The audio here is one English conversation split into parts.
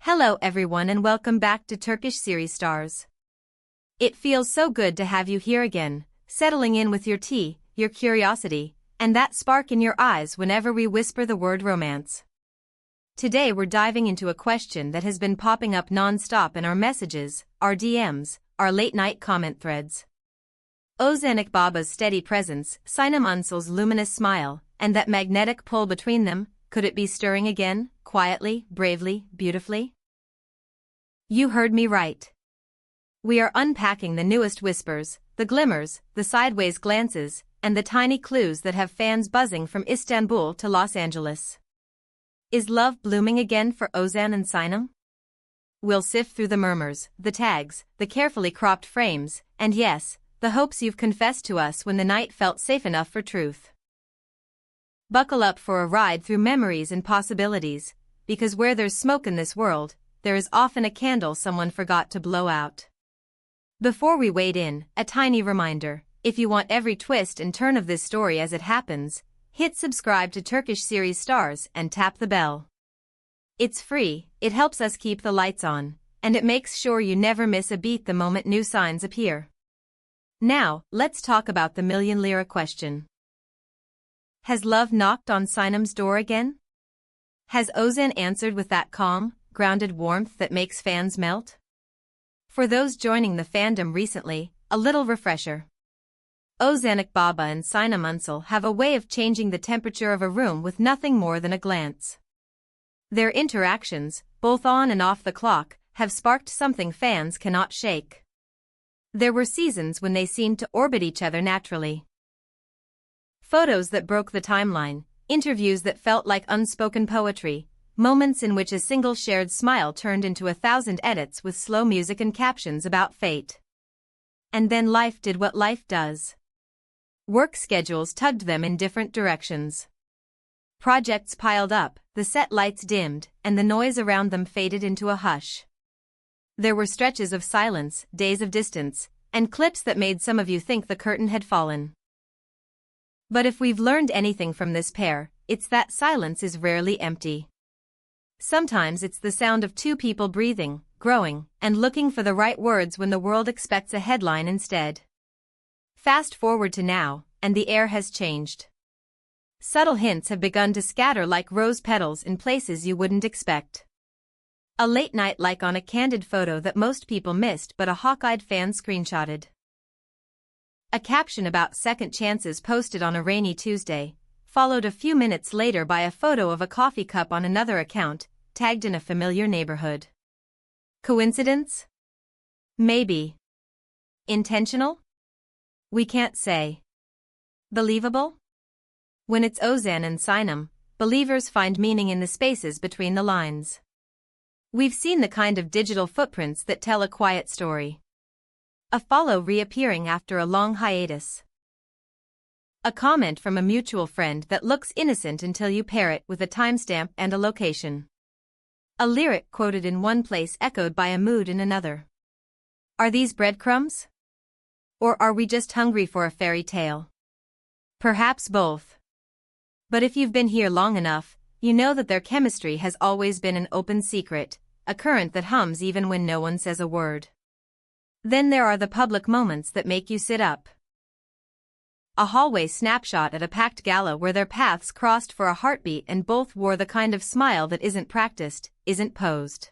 Hello everyone and welcome back to Turkish series stars. It feels so good to have you here again, settling in with your tea, your curiosity, and that spark in your eyes whenever we whisper the word romance. Today we're diving into a question that has been popping up non-stop in our messages, our DMs, our late-night comment threads. Ozan Baba's steady presence, Sinem Unsal's luminous smile, and that magnetic pull between them, could it be stirring again, quietly, bravely, beautifully? You heard me right. We are unpacking the newest whispers, the glimmers, the sideways glances, and the tiny clues that have fans buzzing from Istanbul to Los Angeles. Is love blooming again for Ozan and Sinem? We'll sift through the murmurs, the tags, the carefully cropped frames, and yes, the hopes you've confessed to us when the night felt safe enough for truth. Buckle up for a ride through memories and possibilities, because where there's smoke in this world, there is often a candle someone forgot to blow out. Before we wade in, a tiny reminder, if you want every twist and turn of this story as it happens, hit subscribe to Turkish series stars and tap the bell. It's free, it helps us keep the lights on, and it makes sure you never miss a beat the moment new signs appear. Now, let's talk about the million lira question. Has love knocked on Sinem's door again? Has Ozan answered with that calm, grounded warmth that makes fans melt? For those joining the fandom recently, a little refresher. Ozan Baba and Sinem Unsal have a way of changing the temperature of a room with nothing more than a glance. Their interactions, both on and off the clock, have sparked something fans cannot shake. There were seasons when they seemed to orbit each other naturally. Photos that broke the timeline, interviews that felt like unspoken poetry, moments in which a single shared smile turned into 1,000 edits with slow music and captions about fate. And then life did what life does. Work schedules tugged them in different directions. Projects piled up, the set lights dimmed, and the noise around them faded into a hush. There were stretches of silence, days of distance, and clips that made some of you think the curtain had fallen. But if we've learned anything from this pair, it's that silence is rarely empty. Sometimes it's the sound of two people breathing, growing, and looking for the right words when the world expects a headline instead. Fast forward to now, and the air has changed. Subtle hints have begun to scatter like rose petals in places you wouldn't expect. A late-night like on a candid photo that most people missed but a hawk-eyed fan screenshotted. A caption about second chances posted on a rainy Tuesday, followed a few minutes later by a photo of a coffee cup on another account, tagged in a familiar neighborhood. Coincidence? Maybe. Intentional? We can't say. Believable? When it's Ozan and Sinem, believers find meaning in the spaces between the lines. We've seen the kind of digital footprints that tell a quiet story. A follow reappearing after a long hiatus. A comment from a mutual friend that looks innocent until you pair it with a timestamp and a location. A lyric quoted in one place echoed by a mood in another. Are these breadcrumbs? Or are we just hungry for a fairy tale? Perhaps both. But if you've been here long enough, you know that their chemistry has always been an open secret, a current that hums even when no one says a word. Then there are the public moments that make you sit up. A hallway snapshot at a packed gala where their paths crossed for a heartbeat and both wore the kind of smile that isn't practiced, isn't posed.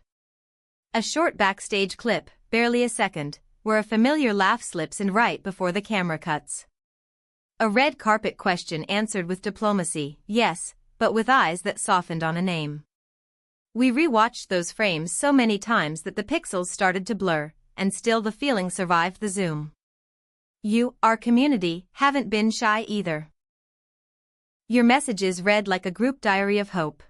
A short backstage clip, barely a second, where a familiar laugh slips in right before the camera cuts. A red carpet question answered with diplomacy, yes, but with eyes that softened on a name. We rewatched those frames so many times that the pixels started to blur, and still the feeling survived the zoom. You, our community, haven't been shy either. Your messages read like a group diary of hope.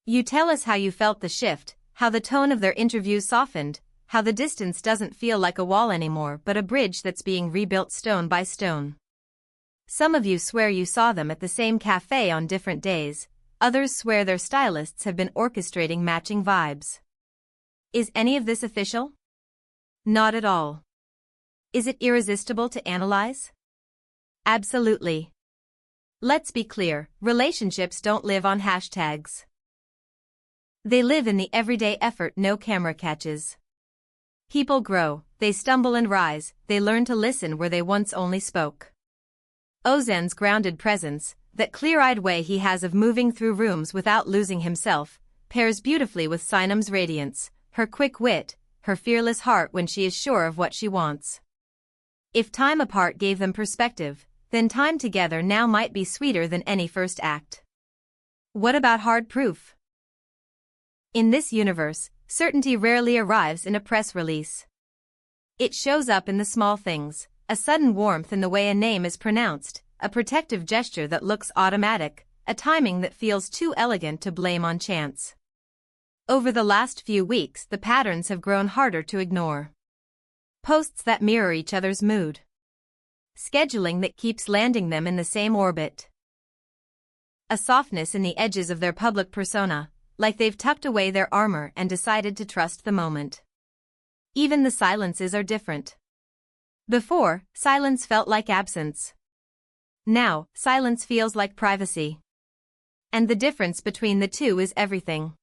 You tell us how you felt the shift, how the tone of their interviews softened, how the distance doesn't feel like a wall anymore but a bridge that's being rebuilt stone by stone. Some of you swear you saw them at the same cafe on different days, others swear their stylists have been orchestrating matching vibes. Is any of this official? Not at all. Is it irresistible to analyze? Absolutely. Let's be clear, relationships don't live on hashtags. They live in the everyday effort no camera catches. People grow, they stumble and rise, they learn to listen where they once only spoke. Ozan's grounded presence, that clear-eyed way he has of moving through rooms without losing himself, pairs beautifully with Sinem's radiance, her quick wit, her fearless heart when she is sure of what she wants. If time apart gave them perspective, then time together now might be sweeter than any first act. What about hard proof? In this universe, certainty rarely arrives in a press release. It shows up in the small things, a sudden warmth in the way a name is pronounced, a protective gesture that looks automatic, a timing that feels too elegant to blame on chance. Over the last few weeks, the patterns have grown harder to ignore. Posts that mirror each other's mood. Scheduling that keeps landing them in the same orbit. A softness in the edges of their public persona, like they've tucked away their armor and decided to trust the moment. Even the silences are different. Before, silence felt like absence. Now, silence feels like privacy. And the difference between the two is everything.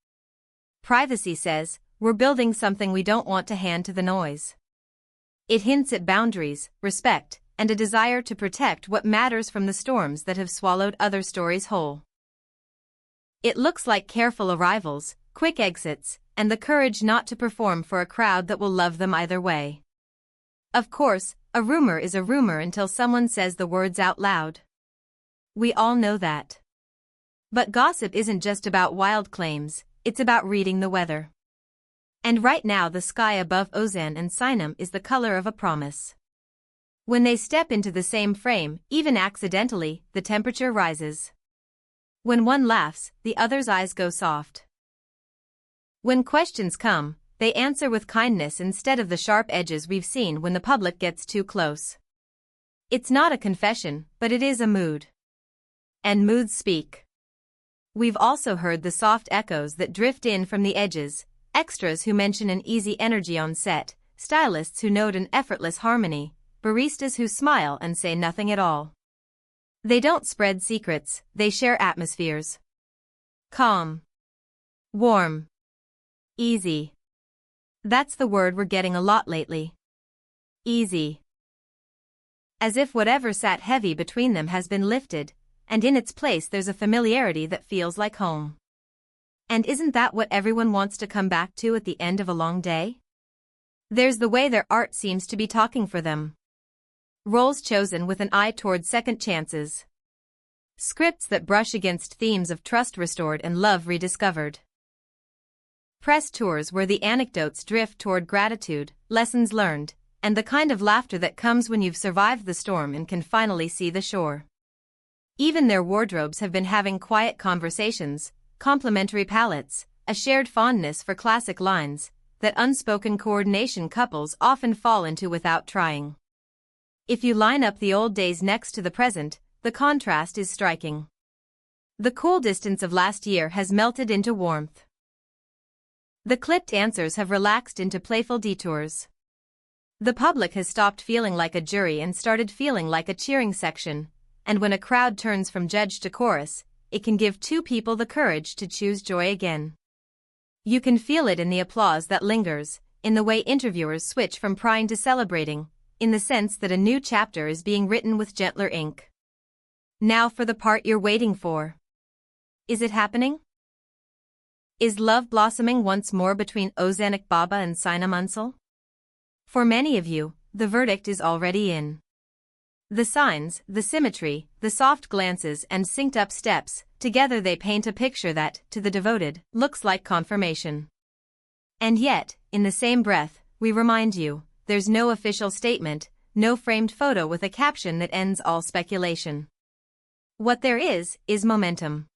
Privacy says, we're building something we don't want to hand to the noise. It hints at boundaries, respect, and a desire to protect what matters from the storms that have swallowed other stories whole. It looks like careful arrivals, quick exits, and the courage not to perform for a crowd that will love them either way. Of course, a rumor is a rumor until someone says the words out loud. We all know that. But gossip isn't just about wild claims, it's about reading the weather. And right now the sky above Ozan and Sinem is the color of a promise. When they step into the same frame, even accidentally, the temperature rises. When one laughs, the other's eyes go soft. When questions come, they answer with kindness instead of the sharp edges we've seen when the public gets too close. It's not a confession, but it is a mood. And moods speak. We've also heard the soft echoes that drift in from the edges, extras who mention an easy energy on set, stylists who note an effortless harmony, baristas who smile and say nothing at all. They don't spread secrets, they share atmospheres. Calm. Warm. Easy. That's the word we're getting a lot lately. Easy. As if whatever sat heavy between them has been lifted, and in its place there's a familiarity that feels like home. And isn't that what everyone wants to come back to at the end of a long day? There's the way their art seems to be talking for them. Roles chosen with an eye toward second chances. Scripts that brush against themes of trust restored and love rediscovered. Press tours where the anecdotes drift toward gratitude, lessons learned, and the kind of laughter that comes when you've survived the storm and can finally see the shore. Even their wardrobes have been having quiet conversations, complementary palettes, a shared fondness for classic lines, that unspoken coordination couples often fall into without trying. If you line up the old days next to the present, the contrast is striking. The cool distance of last year has melted into warmth. The clipped answers have relaxed into playful detours. The public has stopped feeling like a jury and started feeling like a cheering section, and when a crowd turns from judge to chorus, it can give two people the courage to choose joy again. You can feel it in the applause that lingers, in the way interviewers switch from prying to celebrating, in the sense that a new chapter is being written with gentler ink. Now for the part you're waiting for. Is it happening? Is love blossoming once more between Ozan Baba and Sinem Unsal? For many of you, the verdict is already in. The signs, the symmetry, the soft glances and synced-up steps, together they paint a picture that, to the devoted, looks like confirmation. And yet, in the same breath, we remind you, there's no official statement, no framed photo with a caption that ends all speculation. What there is momentum.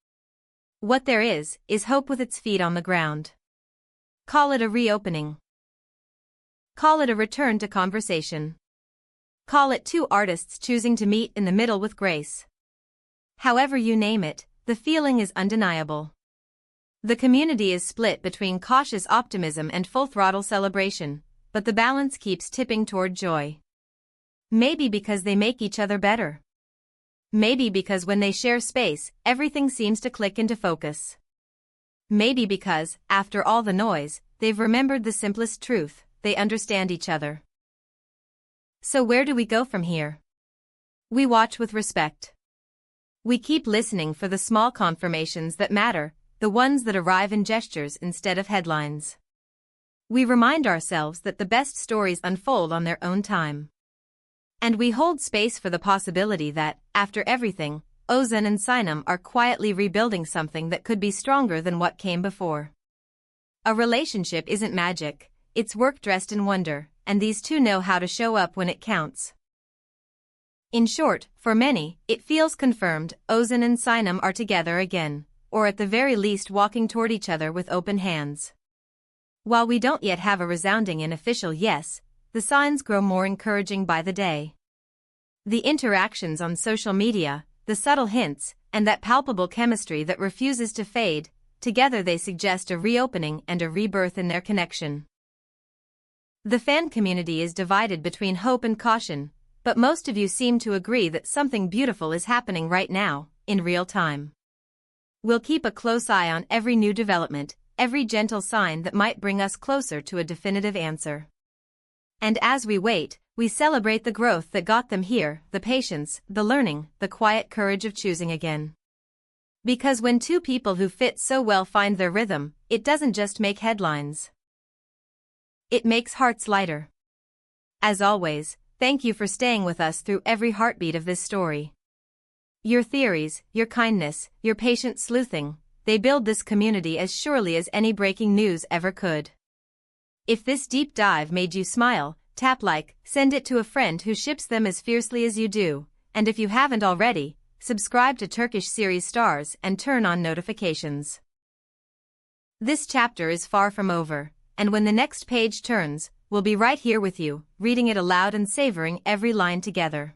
What there is hope with its feet on the ground. Call it a reopening. Call it a return to conversation. Call it two artists choosing to meet in the middle with grace. However you name it, the feeling is undeniable. The community is split between cautious optimism and full-throttle celebration, but the balance keeps tipping toward joy. Maybe because they make each other better. Maybe because when they share space, everything seems to click into focus. Maybe because, after all the noise, they've remembered the simplest truth: they understand each other. So where do we go from here? We watch with respect. We keep listening for the small confirmations that matter, the ones that arrive in gestures instead of headlines. We remind ourselves that the best stories unfold on their own time. And we hold space for the possibility that, after everything, Ozan and Sinem are quietly rebuilding something that could be stronger than what came before. A relationship isn't magic, it's work dressed in wonder, and these two know how to show up when it counts. In short, for many, it feels confirmed: Ozan and Sinem are together again, or at the very least walking toward each other with open hands. While we don't yet have a resounding and official yes, the signs grow more encouraging by the day. The interactions on social media, the subtle hints, and that palpable chemistry that refuses to fade, together they suggest a reopening and a rebirth in their connection. The fan community is divided between hope and caution, but most of you seem to agree that something beautiful is happening right now, in real time. We'll keep a close eye on every new development, every gentle sign that might bring us closer to a definitive answer. And as we wait, we celebrate the growth that got them here, the patience, the learning, the quiet courage of choosing again. Because when two people who fit so well find their rhythm, it doesn't just make headlines. It makes hearts lighter. As always, thank you for staying with us through every heartbeat of this story. Your theories, your kindness, your patient sleuthing, they build this community as surely as any breaking news ever could. If this deep dive made you smile, tap like, send it to a friend who ships them as fiercely as you do, and if you haven't already, subscribe to Turkish Series Stars and turn on notifications. This chapter is far from over, and when the next page turns, we'll be right here with you, reading it aloud and savoring every line together.